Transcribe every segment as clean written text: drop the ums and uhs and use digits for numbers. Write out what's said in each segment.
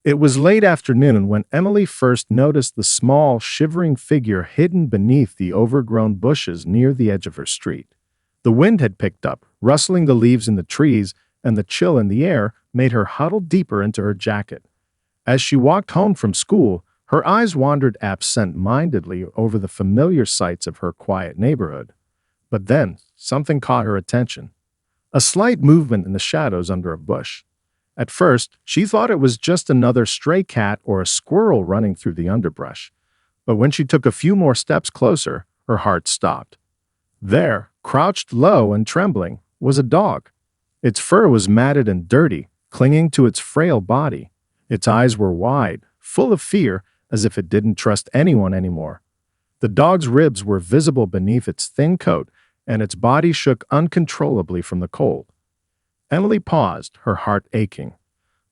It was late afternoon when Emily first noticed the small, shivering figure hidden beneath the overgrown bushes near the edge of her street. The wind had picked up, rustling the leaves in the trees, and the chill in the air made her huddle deeper into her jacket. As she walked home from school, her eyes wandered absent-mindedly over the familiar sights of her quiet neighborhood. But then, something caught her attention. A slight movement in the shadows under a bush. At first, she thought it was just another stray cat or a squirrel running through the underbrush. But when she took a few more steps closer, her heart stopped. There, crouched low and trembling, was a dog. Its fur was matted and dirty, clinging to its frail body. Its eyes were wide, full of fear, as if it didn't trust anyone anymore. The dog's ribs were visible beneath its thin coat, and its body shook uncontrollably from the cold. Emily paused, her heart aching.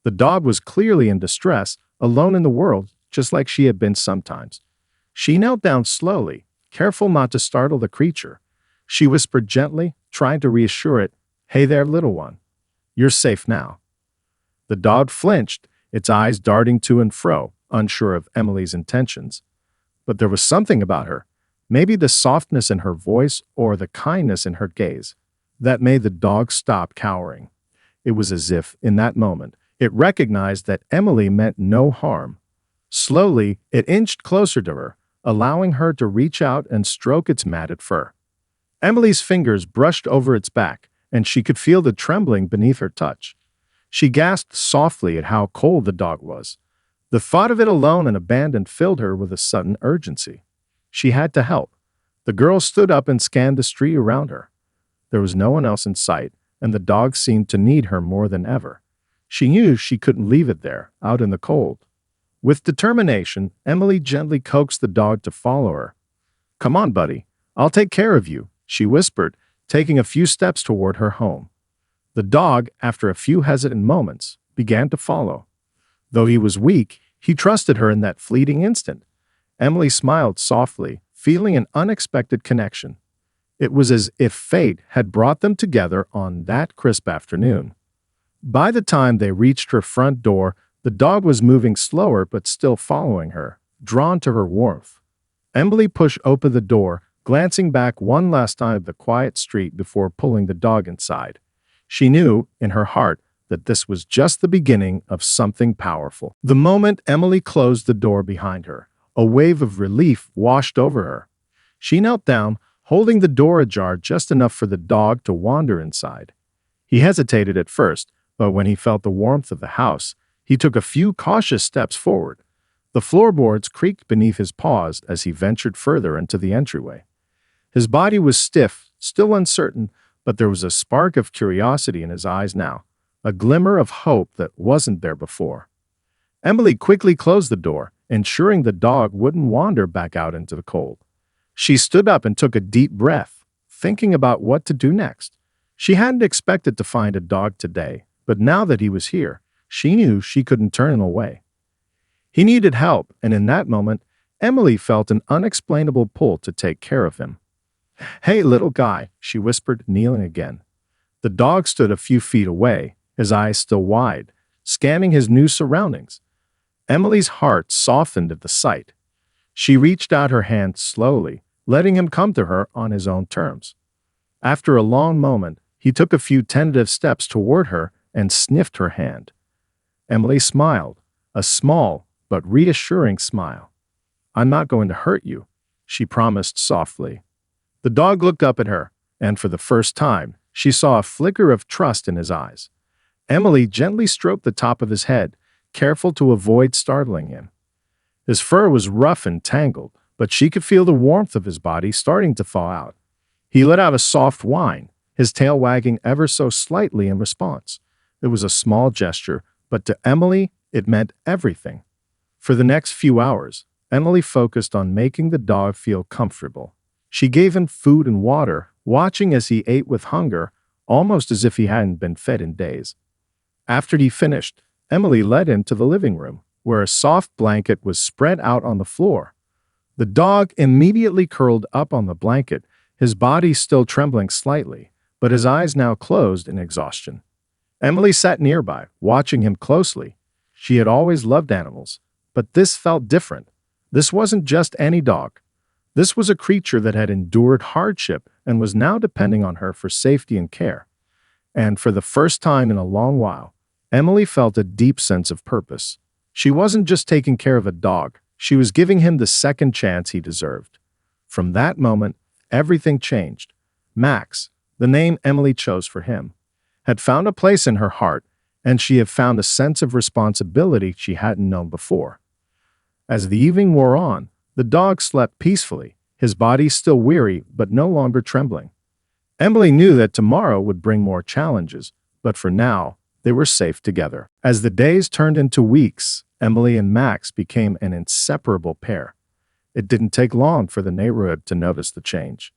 The dog was clearly in distress, alone in the world, just like she had been sometimes. She knelt down slowly, careful not to startle the creature. She whispered gently, trying to reassure it, "Hey there, little one. You're safe now." The dog flinched, its eyes darting to and fro, unsure of Emily's intentions. But there was something about her, maybe the softness in her voice or the kindness in her gaze, that made the dog stop cowering. It was as if, in that moment, it recognized that Emily meant no harm. Slowly, it inched closer to her, allowing her to reach out and stroke its matted fur. Emily's fingers brushed over its back, and she could feel the trembling beneath her touch. She gasped softly at how cold the dog was. The thought of it alone and abandoned filled her with a sudden urgency. She had to help. The girl stood up and scanned the street around her. There was no one else in sight, and the dog seemed to need her more than ever. She knew she couldn't leave it there, out in the cold. With determination, Emily gently coaxed the dog to follow her. "Come on, buddy. I'll take care of you," she whispered, taking a few steps toward her home. The dog, after a few hesitant moments, began to follow. Though he was weak, he trusted her in that fleeting instant. Emily smiled softly, feeling an unexpected connection. It was as if fate had brought them together on that crisp afternoon. By the time they reached her front door, the dog was moving slower but still following her, drawn to her warmth. Emily pushed open the door, glancing back one last time at the quiet street before pulling the dog inside. She knew, in her heart, that this was just the beginning of something powerful. The moment Emily closed the door behind her, a wave of relief washed over her. She knelt down, holding the door ajar just enough for the dog to wander inside. He hesitated at first, but when he felt the warmth of the house, he took a few cautious steps forward. The floorboards creaked beneath his paws as he ventured further into the entryway. His body was stiff, still uncertain, but there was a spark of curiosity in his eyes now, a glimmer of hope that wasn't there before. Emily quickly closed the door, ensuring the dog wouldn't wander back out into the cold. She stood up and took a deep breath, thinking about what to do next. She hadn't expected to find a dog today, but now that he was here, she knew she couldn't turn him away. He needed help, and in that moment, Emily felt an unexplainable pull to take care of him. "Hey, little guy," she whispered, kneeling again. The dog stood a few feet away, his eyes still wide, scanning his new surroundings. Emily's heart softened at the sight. She reached out her hand slowly, letting him come to her on his own terms. After a long moment, he took a few tentative steps toward her and sniffed her hand. Emily smiled, a small but reassuring smile. "I'm not going to hurt you," she promised softly. The dog looked up at her, and for the first time, she saw a flicker of trust in his eyes. Emily gently stroked the top of his head, careful to avoid startling him. His fur was rough and tangled, but she could feel the warmth of his body starting to thaw out. He let out a soft whine, his tail wagging ever so slightly in response. It was a small gesture, but to Emily, it meant everything. For the next few hours, Emily focused on making the dog feel comfortable. She gave him food and water, watching as he ate with hunger, almost as if he hadn't been fed in days. After he finished, Emily led him to the living room, where a soft blanket was spread out on the floor. The dog immediately curled up on the blanket, his body still trembling slightly, but his eyes now closed in exhaustion. Emily sat nearby, watching him closely. She had always loved animals, but this felt different. This wasn't just any dog. This was a creature that had endured hardship and was now depending on her for safety and care. And for the first time in a long while, Emily felt a deep sense of purpose. She wasn't just taking care of a dog, she was giving him the second chance he deserved. From that moment, everything changed. Max, the name Emily chose for him, had found a place in her heart, and she had found a sense of responsibility she hadn't known before. As the evening wore on, the dog slept peacefully, his body still weary but no longer trembling. Emily knew that tomorrow would bring more challenges, but for now, they were safe together. As the days turned into weeks, Emily and Max became an inseparable pair. It didn't take long for the neighborhood to notice the change.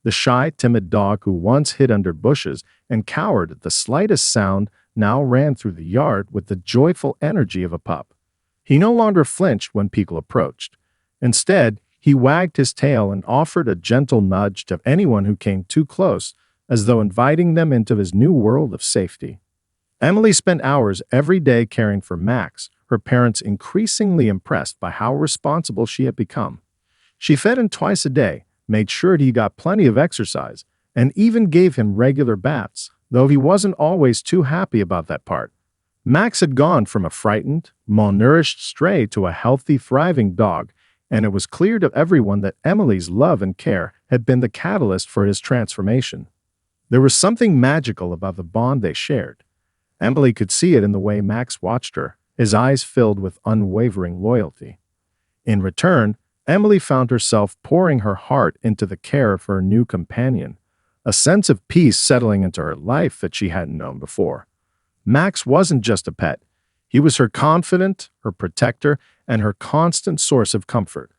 The shy, timid dog who once hid under bushes and cowered at the slightest sound now ran through the yard with the joyful energy of a pup. He no longer flinched when people approached. Instead, he wagged his tail and offered a gentle nudge to anyone who came too close, as though inviting them into his new world of safety. Emily spent hours every day caring for Max, her parents increasingly impressed by how responsible she had become. She fed him twice a day, made sure he got plenty of exercise, and even gave him regular baths, though he wasn't always too happy about that part. Max had gone from a frightened, malnourished stray to a healthy, thriving dog, and it was clear to everyone that Emily's love and care had been the catalyst for his transformation. There was something magical about the bond they shared. Emily could see it in the way Max watched her, his eyes filled with unwavering loyalty. In return, Emily found herself pouring her heart into the care of her new companion, a sense of peace settling into her life that she hadn't known before. Max wasn't just a pet. He was her confidant, her protector, and her constant source of comfort.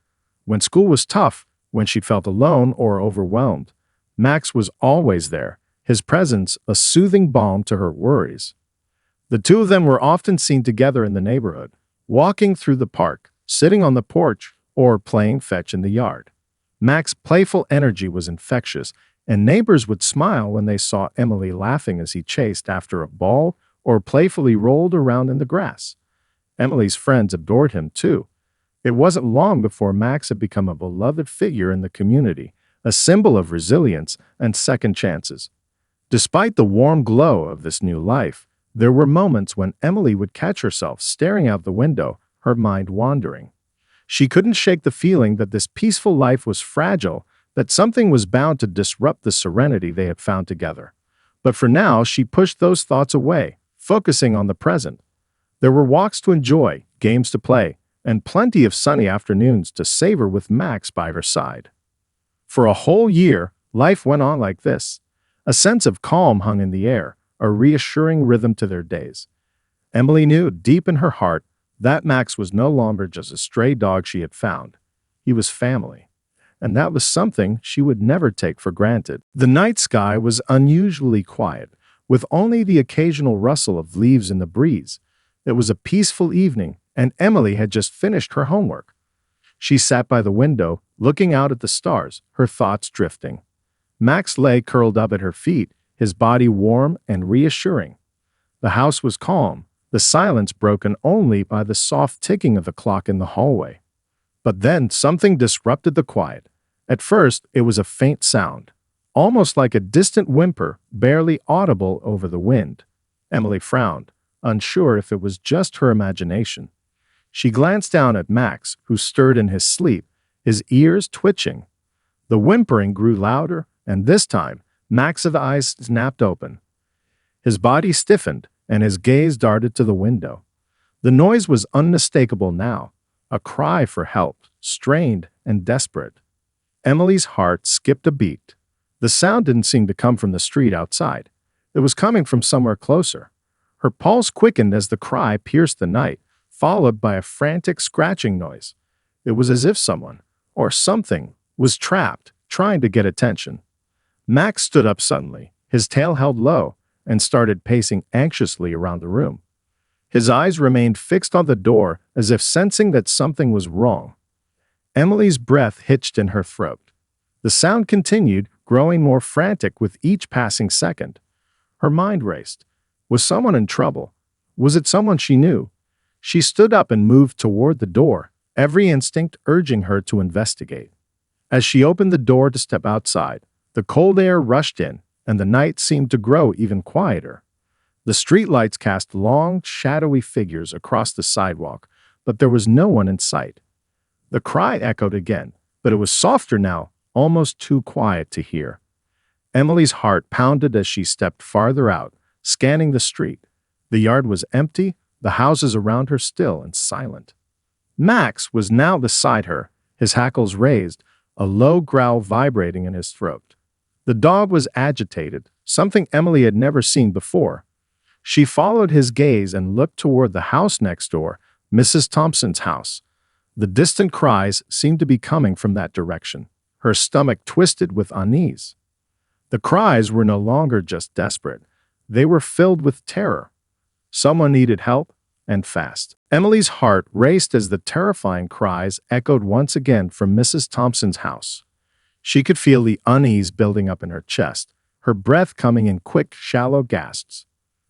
When school was tough, when she felt alone or overwhelmed, Max was always there, his presence a soothing balm to her worries. The two of them were often seen together in the neighborhood, walking through the park, sitting on the porch, or playing fetch in the yard. Max's playful energy was infectious, and neighbors would smile when they saw Emily laughing as he chased after a ball or playfully rolled around in the grass. Emily's friends adored him, too. It wasn't long before Max had become a beloved figure in the community, a symbol of resilience and second chances. Despite the warm glow of this new life, there were moments when Emily would catch herself staring out the window, her mind wandering. She couldn't shake the feeling that this peaceful life was fragile, that something was bound to disrupt the serenity they had found together. But for now, she pushed those thoughts away, focusing on the present. There were walks to enjoy, games to play, and plenty of sunny afternoons to savor with Max by her side. For a whole year, life went on like this. A sense of calm hung in the air, a reassuring rhythm to their days. Emily knew deep in her heart that Max was no longer just a stray dog she had found. He was family, and that was something she would never take for granted. The night sky was unusually quiet, with only the occasional rustle of leaves in the breeze. It was a peaceful evening, and Emily had just finished her homework. She sat by the window, looking out at the stars, her thoughts drifting. Max lay curled up at her feet, his body warm and reassuring. The house was calm, the silence broken only by the soft ticking of the clock in the hallway. But then something disrupted the quiet. At first, it was a faint sound, almost like a distant whimper, barely audible over the wind. Emily frowned, unsure if it was just her imagination. She glanced down at Max, who stirred in his sleep, his ears twitching. The whimpering grew louder, and this time, Max's eyes snapped open. His body stiffened, and his gaze darted to the window. The noise was unmistakable now, a cry for help, strained and desperate. Emily's heart skipped a beat. The sound didn't seem to come from the street outside. It was coming from somewhere closer. Her pulse quickened as the cry pierced the night, followed by a frantic scratching noise. It was as if someone, or something, was trapped, trying to get attention. Max stood up suddenly, his tail held low, and started pacing anxiously around the room. His eyes remained fixed on the door as if sensing that something was wrong. Emily's breath hitched in her throat. The sound continued, growing more frantic with each passing second. Her mind raced. Was someone in trouble? Was it someone she knew? She stood up and moved toward the door, every instinct urging her to investigate. As she opened the door to step outside, the cold air rushed in, and the night seemed to grow even quieter. The streetlights cast long, shadowy figures across the sidewalk, but there was no one in sight. The cry echoed again, but it was softer now, almost too quiet to hear. Emily's heart pounded as she stepped farther out, scanning the street. The yard was empty, the houses around her still and silent. Max was now beside her, his hackles raised, a low growl vibrating in his throat. The dog was agitated, something Emily had never seen before. She followed his gaze and looked toward the house next door, Mrs. Thompson's house. The distant cries seemed to be coming from that direction. Her stomach twisted with unease. The cries were no longer just desperate. They were filled with terror. Someone needed help, and fast. Emily's heart raced as the terrifying cries echoed once again from Mrs. Thompson's house. She could feel the unease building up in her chest, her breath coming in quick, shallow gasps.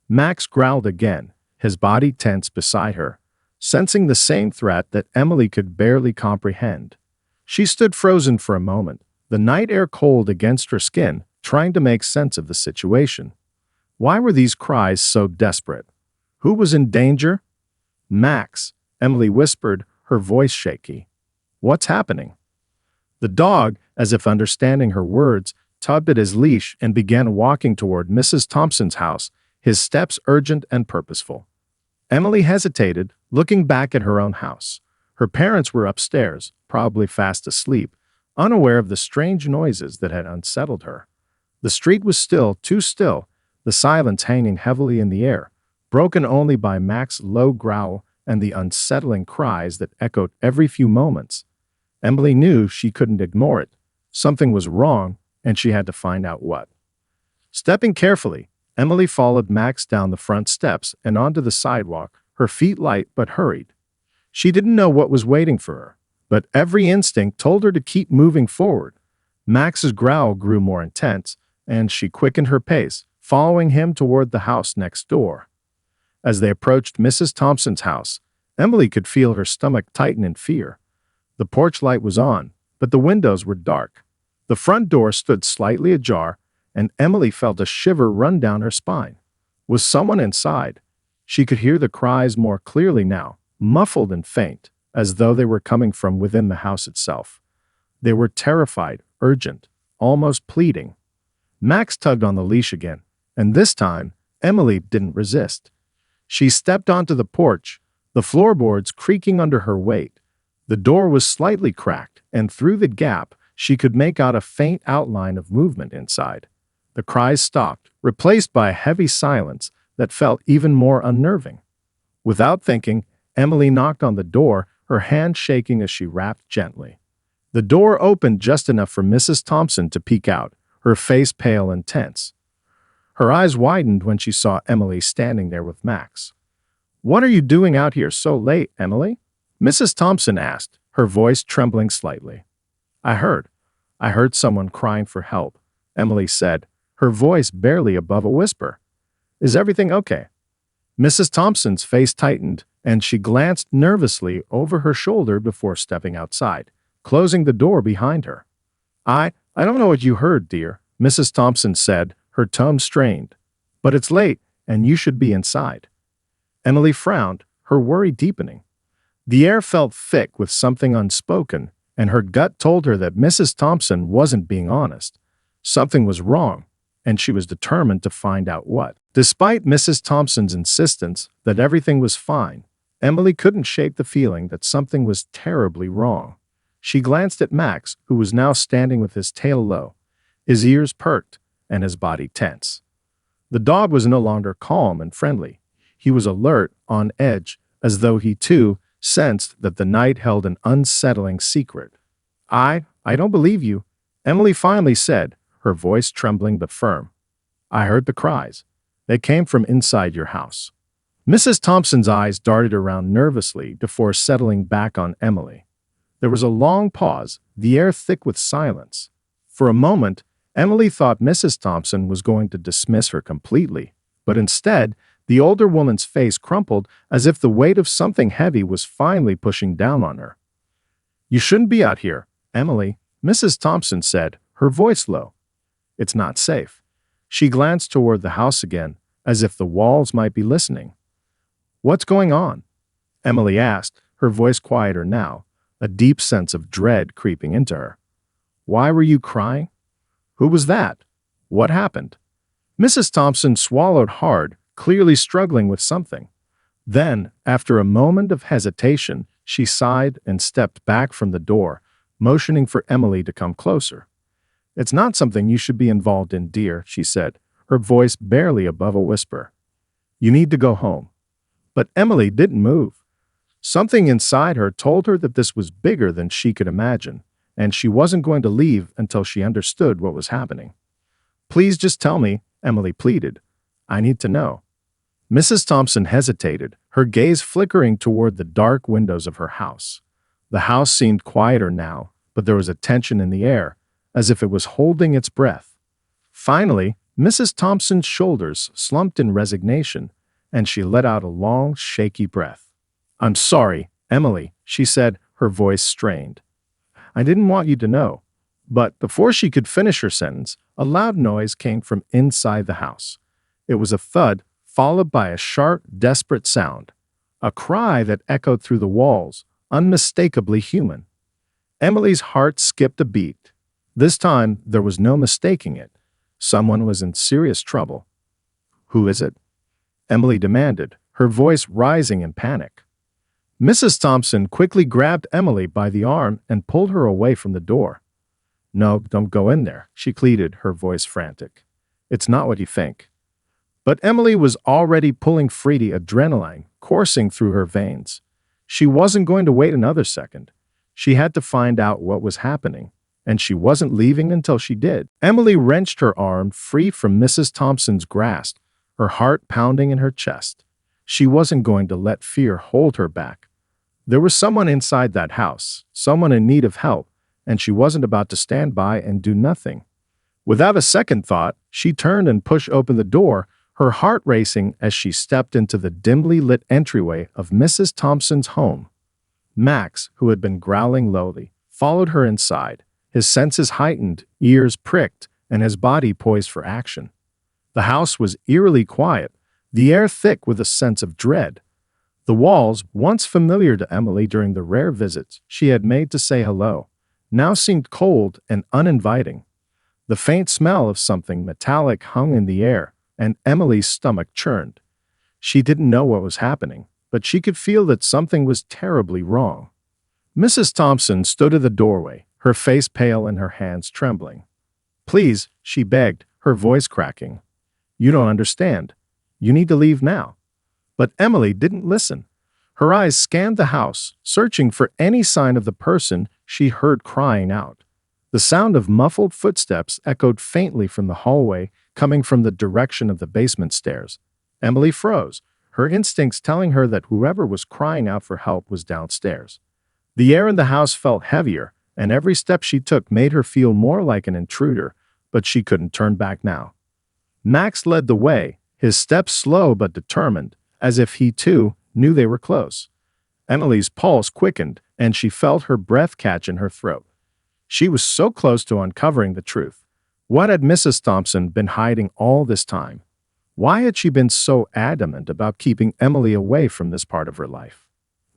Max growled again, his body tense beside her, sensing the same threat that Emily could barely comprehend. She stood frozen for a moment, the night air cold against her skin, trying to make sense of the situation. Why were these cries so desperate? Who was in danger? Max, Emily whispered, her voice shaky. What's happening? The dog, as if understanding her words, tugged at his leash and began walking toward Mrs. Thompson's house, his steps urgent and purposeful. Emily hesitated, looking back at her own house. Her parents were upstairs, probably fast asleep, unaware of the strange noises that had unsettled her. The street was still, too still, the silence hanging heavily in the air, broken only by Max's low growl and the unsettling cries that echoed every few moments. Emily knew she couldn't ignore it. Something was wrong, and she had to find out what. Stepping carefully, Emily followed Max down the front steps and onto the sidewalk, her feet light but hurried. She didn't know what was waiting for her, but every instinct told her to keep moving forward. Max's growl grew more intense, and she quickened her pace, following him toward the house next door. As they approached Mrs. Thompson's house, Emily could feel her stomach tighten in fear. The porch light was on, but the windows were dark. The front door stood slightly ajar, and Emily felt a shiver run down her spine. Was someone inside? She could hear the cries more clearly now, muffled and faint, as though they were coming from within the house itself. They were terrified, urgent, almost pleading. Max tugged on the leash again, and this time, Emily didn't resist. She stepped onto the porch, the floorboards creaking under her weight. The door was slightly cracked, and through the gap, she could make out a faint outline of movement inside. The cries stopped, replaced by a heavy silence that felt even more unnerving. Without thinking, Emily knocked on the door, her hand shaking as she rapped gently. The door opened just enough for Mrs. Thompson to peek out, her face pale and tense. Her eyes widened when she saw Emily standing there with Max. "What are you doing out here so late, Emily?" Mrs. Thompson asked, her voice trembling slightly. I heard someone crying for help," Emily said, her voice barely above a whisper. "Is everything okay?" Mrs. Thompson's face tightened, and she glanced nervously over her shoulder before stepping outside, closing the door behind her. I don't know what you heard, dear," Mrs. Thompson said, her tone strained. "But it's late, and you should be inside." Emily frowned, her worry deepening. The air felt thick with something unspoken, and her gut told her that Mrs. Thompson wasn't being honest. Something was wrong, and she was determined to find out what. Despite Mrs. Thompson's insistence that everything was fine, Emily couldn't shake the feeling that something was terribly wrong. She glanced at Max, who was now standing with his tail low, his ears perked, and his body tense. The dog was no longer calm and friendly. He was alert, on edge, as though he too sensed that the night held an unsettling secret. I don't believe you," Emily finally said, her voice trembling but firm. "I heard the cries. They came from inside your house." Mrs. Thompson's eyes darted around nervously before settling back on Emily. There was a long pause, the air thick with silence. For a moment, Emily thought Mrs. Thompson was going to dismiss her completely, but instead, The older woman's face crumpled as if the weight of something heavy was finally pushing down on her. "You shouldn't be out here, Emily," Mrs. Thompson said, her voice low. "It's not safe." She glanced toward the house again, as if the walls might be listening. "What's going on?" Emily asked, her voice quieter now, a deep sense of dread creeping into her. "Why were you crying? Who was that? What happened?" Mrs. Thompson swallowed hard, clearly struggling with something. Then, after a moment of hesitation, she sighed and stepped back from the door, motioning for Emily to come closer. "It's not something you should be involved in, dear," she said, her voice barely above a whisper. "You need to go home." But Emily didn't move. Something inside her told her that this was bigger than she could imagine, and she wasn't going to leave until she understood what was happening. "Please just tell me," Emily pleaded. "I need to know." Mrs. Thompson hesitated, her gaze flickering toward the dark windows of her house. The house seemed quieter now, but there was a tension in the air, as if it was holding its breath. Finally, Mrs. Thompson's shoulders slumped in resignation, and she let out a long, shaky breath. "I'm sorry, Emily," she said, her voice strained. "I didn't want you to know." But before she could finish her sentence, a loud noise came from inside the house. It was a thud, followed by a sharp, desperate sound. A cry that echoed through the walls, unmistakably human. Emily's heart skipped a beat. This time, there was no mistaking it. Someone was in serious trouble. "Who is it?" Emily demanded, her voice rising in panic. Mrs. Thompson quickly grabbed Emily by the arm and pulled her away from the door. "No, don't go in there," she pleaded, her voice frantic. "It's not what you think." But Emily was already pulling free, adrenaline coursing through her veins. She wasn't going to wait another second. She had to find out what was happening, and she wasn't leaving until she did. Emily wrenched her arm free from Mrs. Thompson's grasp, her heart pounding in her chest. She wasn't going to let fear hold her back. There was someone inside that house, someone in need of help, and she wasn't about to stand by and do nothing. Without a second thought, she turned and pushed open the door, her heart racing as she stepped into the dimly lit entryway of Mrs. Thompson's home. Max, who had been growling lowly, followed her inside, his senses heightened, ears pricked, and his body poised for action. The house was eerily quiet, the air thick with a sense of dread. The walls, once familiar to Emily during the rare visits she had made to say hello, now seemed cold and uninviting. The faint smell of something metallic hung in the air, and Emily's stomach churned. She didn't know what was happening, but she could feel that something was terribly wrong. Mrs. Thompson stood at the doorway, her face pale and her hands trembling. "Please," she begged, her voice cracking. "You don't understand. You need to leave now." But Emily didn't listen. Her eyes scanned the house, searching for any sign of the person she heard crying out. The sound of muffled footsteps echoed faintly from the hallway, coming from the direction of the basement stairs. Emily froze, her instincts telling her that whoever was crying out for help was downstairs. The air in the house felt heavier, and every step she took made her feel more like an intruder, but she couldn't turn back now. Max led the way, his steps slow but determined, as if he too knew they were close. Emily's pulse quickened, and she felt her breath catch in her throat. She was so close to uncovering the truth. What had Mrs. Thompson been hiding all this time? Why had she been so adamant about keeping Emily away from this part of her life?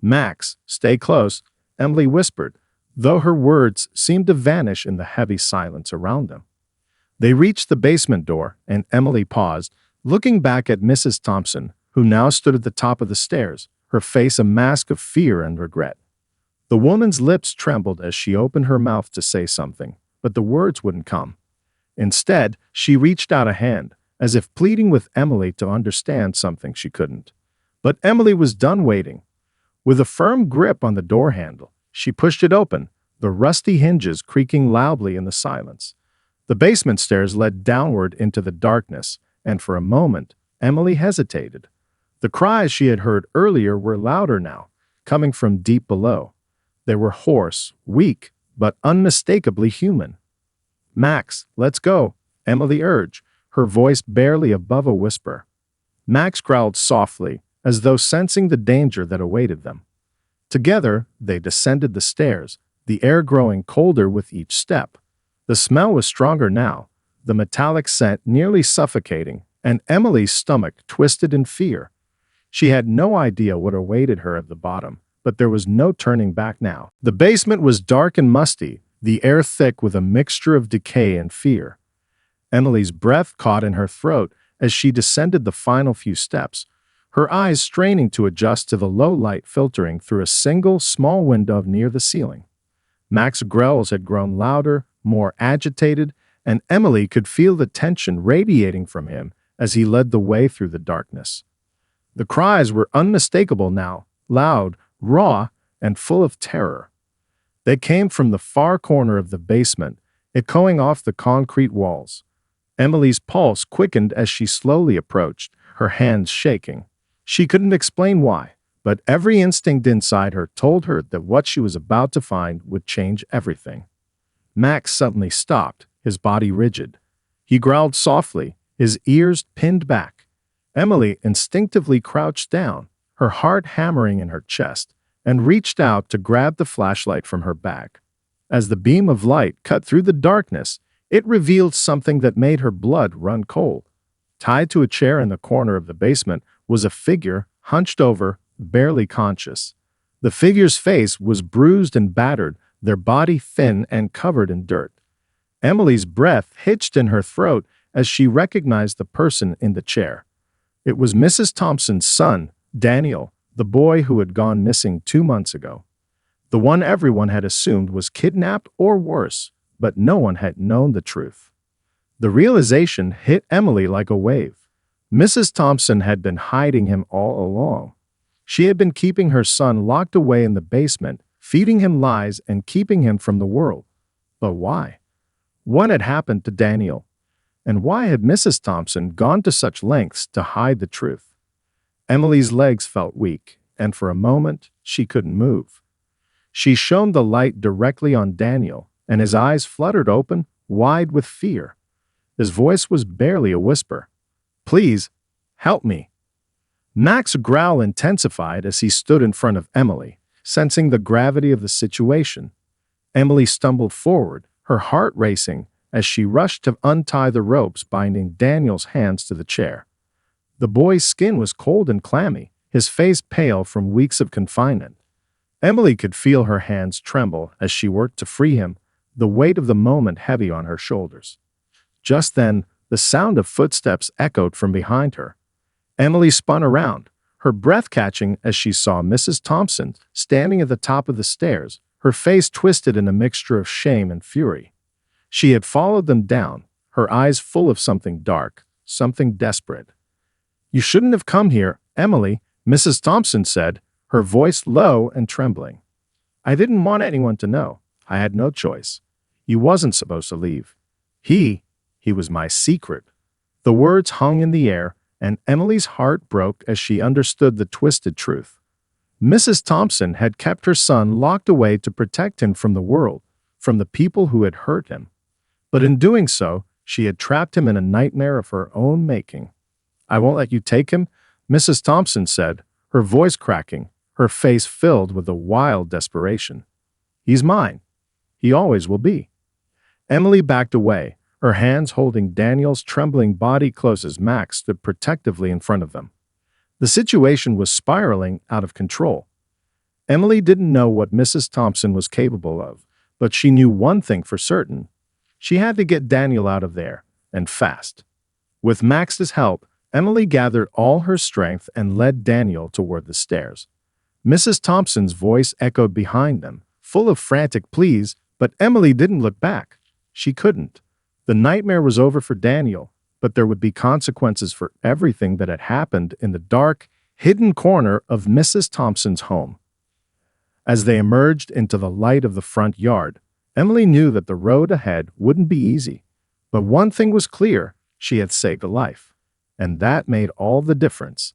"Max, stay close," Emily whispered, though her words seemed to vanish in the heavy silence around them. They reached the basement door, and Emily paused, looking back at Mrs. Thompson, who now stood at the top of the stairs, her face a mask of fear and regret. The woman's lips trembled as she opened her mouth to say something, but the words wouldn't come. Instead, she reached out a hand, as if pleading with Emily to understand something she couldn't. But Emily was done waiting. With a firm grip on the door handle, she pushed it open, the rusty hinges creaking loudly in the silence. The basement stairs led downward into the darkness, and for a moment, Emily hesitated. The cries she had heard earlier were louder now, coming from deep below. They were hoarse, weak, but unmistakably human. "Max, let's go," Emily urged, her voice barely above a whisper. Max growled softly, as though sensing the danger that awaited them. Together, they descended the stairs, the air growing colder with each step. The smell was stronger now, the metallic scent nearly suffocating, and Emily's stomach twisted in fear. She had no idea what awaited her at the bottom, but there was no turning back now. The basement was dark and musty, the air thick with a mixture of decay and fear. Emily's breath caught in her throat as she descended the final few steps, her eyes straining to adjust to the low light filtering through a single small window near the ceiling. Max's growls had grown louder, more agitated, and Emily could feel the tension radiating from him as he led the way through the darkness. The cries were unmistakable now, loud, raw, and full of terror. They came from the far corner of the basement, echoing off the concrete walls. Emily's pulse quickened as she slowly approached, her hands shaking. She couldn't explain why, but every instinct inside her told her that what she was about to find would change everything. Max suddenly stopped, his body rigid. He growled softly, his ears pinned back. Emily instinctively crouched down, her heart hammering in her chest, and reached out to grab the flashlight from her bag. As the beam of light cut through the darkness, it revealed something that made her blood run cold. Tied to a chair in the corner of the basement was a figure, hunched over, barely conscious. The figure's face was bruised and battered, their body thin and covered in dirt. Emily's breath hitched in her throat as she recognized the person in the chair. It was Mrs. Thompson's son, Daniel, the boy who had gone missing 2 months ago. The one everyone had assumed was kidnapped or worse, but no one had known the truth. The realization hit Emily like a wave. Mrs. Thompson had been hiding him all along. She had been keeping her son locked away in the basement, feeding him lies and keeping him from the world. But why? What had happened to Daniel? And why had Mrs. Thompson gone to such lengths to hide the truth? Emily's legs felt weak, and for a moment, she couldn't move. She shone the light directly on Daniel, and his eyes fluttered open, wide with fear. His voice was barely a whisper. "Please, help me." Max's growl intensified as he stood in front of Emily, sensing the gravity of the situation. Emily stumbled forward, her heart racing, as she rushed to untie the ropes binding Daniel's hands to the chair. The boy's skin was cold and clammy, his face pale from weeks of confinement. Emily could feel her hands tremble as she worked to free him, the weight of the moment heavy on her shoulders. Just then, the sound of footsteps echoed from behind her. Emily spun around, her breath catching as she saw Mrs. Thompson standing at the top of the stairs, her face twisted in a mixture of shame and fury. She had followed them down, her eyes full of something dark, something desperate. "You shouldn't have come here, Emily," Mrs. Thompson said, her voice low and trembling. "I didn't want anyone to know. I had no choice. You wasn't supposed to leave. He was my secret." The words hung in the air, and Emily's heart broke as she understood the twisted truth. Mrs. Thompson had kept her son locked away to protect him from the world, from the people who had hurt him. But in doing so, she had trapped him in a nightmare of her own making. "I won't let you take him," Mrs. Thompson said, her voice cracking, her face filled with a wild desperation. "He's mine. He always will be." Emily backed away, her hands holding Daniel's trembling body close as Max stood protectively in front of them. The situation was spiraling out of control. Emily didn't know what Mrs. Thompson was capable of, but she knew one thing for certain. She had to get Daniel out of there, and fast. With Max's help, Emily gathered all her strength and led Daniel toward the stairs. Mrs. Thompson's voice echoed behind them, full of frantic pleas, but Emily didn't look back. She couldn't. The nightmare was over for Daniel, but there would be consequences for everything that had happened in the dark, hidden corner of Mrs. Thompson's home. As they emerged into the light of the front yard, Emily knew that the road ahead wouldn't be easy. But one thing was clear: she had saved a life. And that made all the difference.